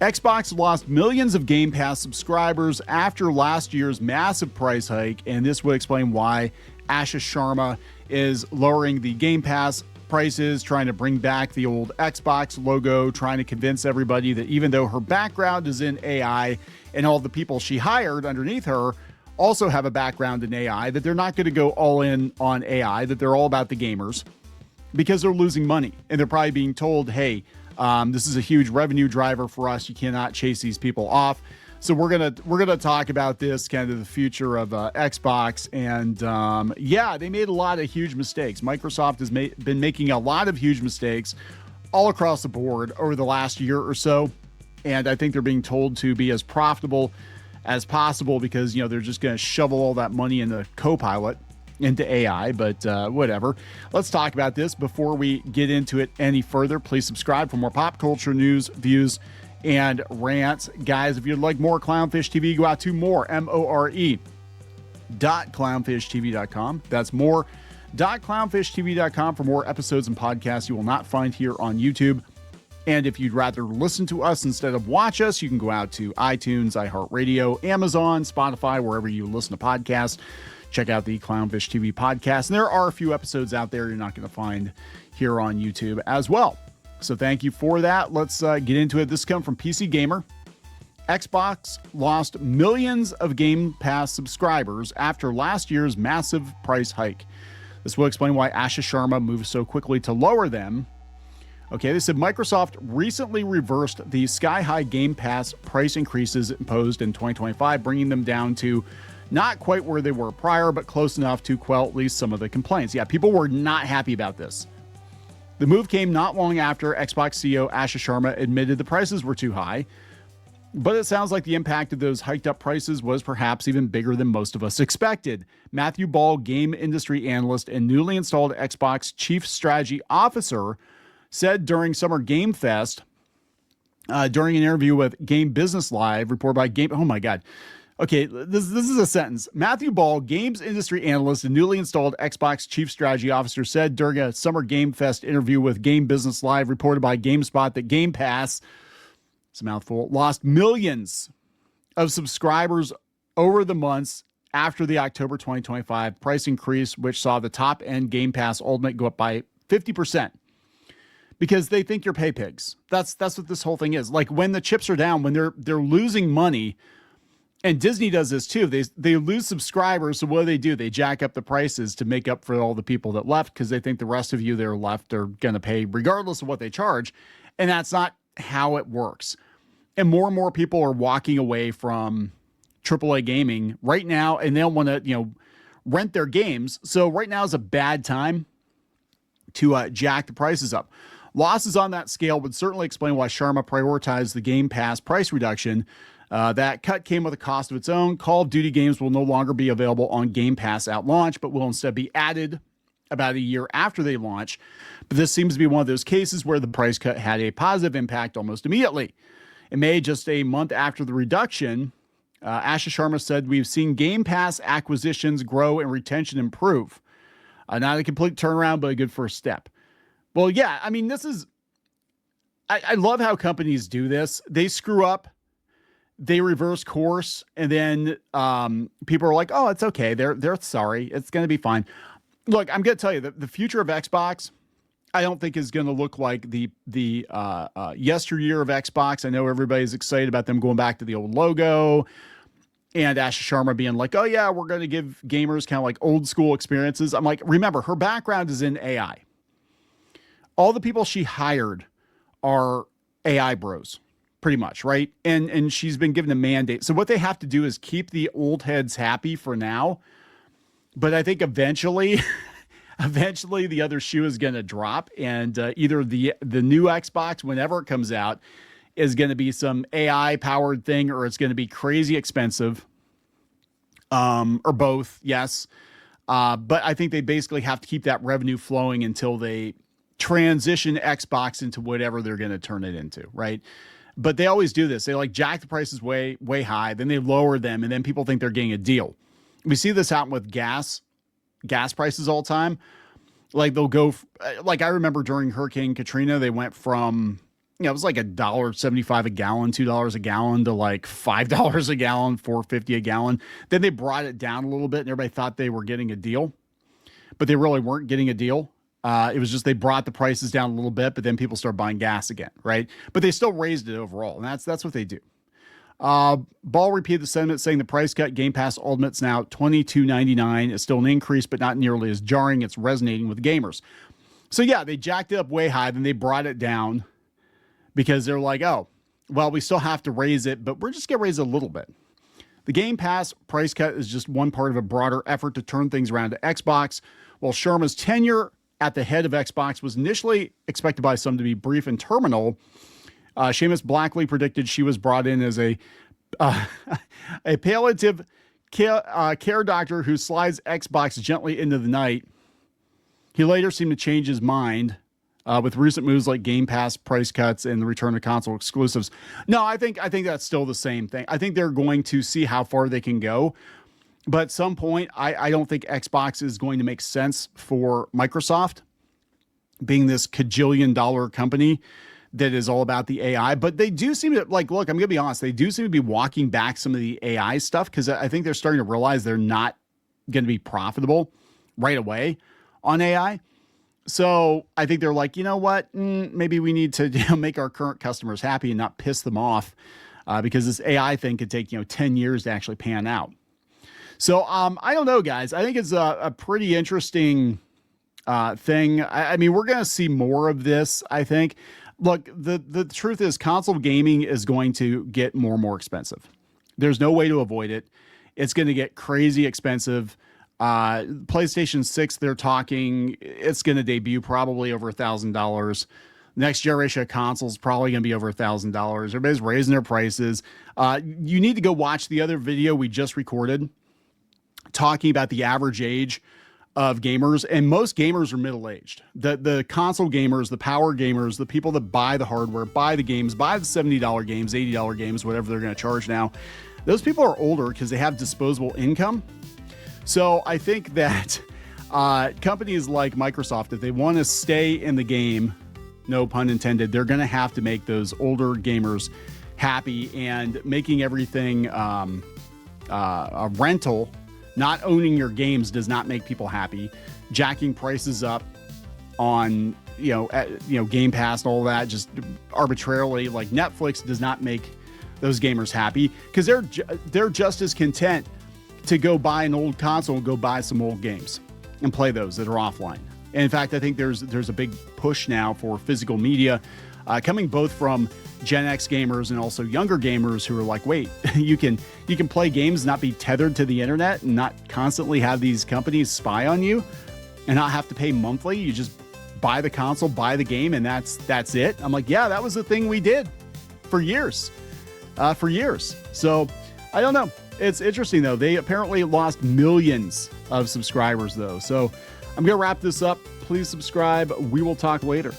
Xbox lost millions of Game Pass subscribers after last year's massive price hike, and this would explain why Ashish Sharma is lowering the Game Pass prices, trying to bring back the old Xbox logo, trying to convince everybody that even though her background is in AI and all the people she hired underneath her also have a background in AI, that they're not going to go all in on AI, that they're all about the gamers because they're losing money. And they're probably being told, hey, this is a huge revenue driver for us. You cannot chase these people off. So we're gonna talk about this, kind of the future of Xbox, and yeah, they made a lot of huge mistakes. Microsoft has been making a lot of huge mistakes all across the board over the last year or so, and I think they're being told to be as profitable as possible because they're just going to shovel all that money into Copilot, into AI, but whatever. Let's talk about this before we get into it any further. Please subscribe for more pop culture news, views, and rants. Guys, if you'd like more Clownfish TV, go out to more.clownfishtv.com. That's more.clownfishtv.com for more episodes and podcasts you will not find here on YouTube. And if you'd rather listen to us instead of watch us, you can go out to iTunes, iHeartRadio, Amazon, Spotify, wherever you listen to podcasts. Check out the Clownfish TV podcast. And there are a few episodes out there you're not going to find here on YouTube as well. So thank you for that. Let's get into it. This comes from PC Gamer. Xbox lost millions of Game Pass subscribers after last year's massive price hike. This will explain why Ashish Sharma moved so quickly to lower them. Okay, they said Microsoft recently reversed the sky-high Game Pass price increases imposed in 2025, bringing them down to not quite where they were prior, but close enough to quell at least some of the complaints. Yeah, people were not happy about this. The move came not long after Xbox CEO Ashish Sharma admitted the prices were too high, but it sounds like the impact of those hiked up prices was perhaps even bigger than most of us expected. Matthew Ball, game industry analyst and newly installed Xbox chief strategy officer, said during Summer Game Fest, during an interview with Game Business Live, reported by Game... Oh my God. Okay, this is a sentence. Matthew Ball, games industry analyst and newly installed Xbox chief strategy officer, said during a Summer Game Fest interview with Game Business Live, reported by GameSpot, that Game Pass, it's a mouthful, lost millions of subscribers over the months after the October 2025 price increase, which saw the top-end Game Pass Ultimate go up by 50%. Because they think you're pay pigs. That's what this whole thing is. Like when the chips are down, when they're losing money, and Disney does this too. They lose subscribers, so what do? They jack up the prices to make up for all the people that left because they think the rest of you that are left are going to pay regardless of what they charge, and that's not how it works. And more people are walking away from AAA gaming right now, and they'll want to rent their games. So right now is a bad time to jack the prices up. Losses on that scale would certainly explain why Sharma prioritized the Game Pass price reduction. That cut came with a cost of its own. Call of Duty games will no longer be available on Game Pass at launch, but will instead be added about a year after they launch. But this seems to be one of those cases where the price cut had a positive impact almost immediately. In May, just a month after the reduction, Ashish Sharma said, "We've seen Game Pass acquisitions grow and retention improve. Not a complete turnaround, but a good first step." Well, yeah, I mean, I love how companies do this. They screw up, they reverse course, and then people are like, oh, it's okay. They're sorry. It's going to be fine. Look, I'm going to tell you that the future of Xbox, I don't think is going to look like the yesteryear of Xbox. I know everybody's excited about them going back to the old logo and Ashish Sharma being like, oh yeah, we're going to give gamers kind of like old school experiences. I'm like, remember, her background is in AI. All the people she hired are AI bros, pretty much, right? And she's been given a mandate. So what they have to do is keep the old heads happy for now. But I think eventually the other shoe is going to drop, and either the new Xbox, whenever it comes out, is going to be some AI powered thing, or it's going to be crazy expensive, or both. Yes. But I think they basically have to keep that revenue flowing until they transition Xbox into whatever they're going to turn it into. Right. But they always do this. They like jack the prices way, way high. Then they lower them, and then people think they're getting a deal. We see this happen with gas prices all the time. Like they'll go, like I remember during Hurricane Katrina, they went from it was like $1.75 a gallon, $2 a gallon to like $5 a gallon, $4.50 a gallon. Then they brought it down a little bit and everybody thought they were getting a deal, but they really weren't getting a deal. It was just they brought the prices down a little bit, but then people started buying gas again, right? But they still raised it overall, and that's what they do. Ball repeated the sentiment, saying the price cut Game Pass Ultimate's now $22.99. It's still an increase, but not nearly as jarring. It's resonating with gamers. So yeah, they jacked it up way high, then they brought it down because they're like, oh, well, we still have to raise it, but we're just going to raise it a little bit. The Game Pass price cut is just one part of a broader effort to turn things around to Xbox. While Sharma's tenure at the head of Xbox was initially expected by some to be brief and terminal, Seamus Blackley predicted she was brought in as a palliative care doctor who slides Xbox gently into the night. He later seemed to change his mind with recent moves like Game Pass price cuts and the return of console exclusives. No, I think that's still the same thing. I think they're going to see how far they can go. But at some point, I don't think Xbox is going to make sense for Microsoft, being this $1 company that is all about the AI. But they do seem to, like, look, I'm going to be honest, they do seem to be walking back some of the AI stuff because I think they're starting to realize they're not going to be profitable right away on AI. So I think they're like, you know what, maybe we need to make our current customers happy and not piss them off because this AI thing could take 10 years to actually pan out. So I don't know, guys. I think it's a pretty interesting thing. I mean, we're going to see more of this, I think. Look, the truth is console gaming is going to get more and more expensive. There's no way to avoid it. It's going to get crazy expensive. PlayStation 6, they're talking, it's going to debut probably over $1,000. Next generation of consoles probably going to be over $1,000. Everybody's raising their prices. You need to go watch the other video we just recorded talking about the average age of gamers, and most gamers are middle-aged. The console gamers, the power gamers, the people that buy the hardware, buy the games, buy the $70 games, $80 games, whatever they're going to charge now, those people are older because they have disposable income. So I think that companies like Microsoft, if they want to stay in the game, no pun intended, they're going to have to make those older gamers happy, and making everything a rental. Not owning your games does not make people happy. Jacking prices up on, Game Pass and all that, just arbitrarily, like Netflix, does not make those gamers happy because they're just as content to go buy an old console and go buy some old games and play those that are offline. And in fact, I think there's a big push now for physical media coming both from Gen X gamers and also younger gamers who are like, wait, you can play games, not be tethered to the internet and not constantly have these companies spy on you and not have to pay monthly. You just buy the console, buy the game, and that's it. I'm like, yeah, that was the thing we did for years. So I don't know. It's interesting though. They apparently lost millions of subscribers though. So I'm going to wrap this up. Please subscribe. We will talk later.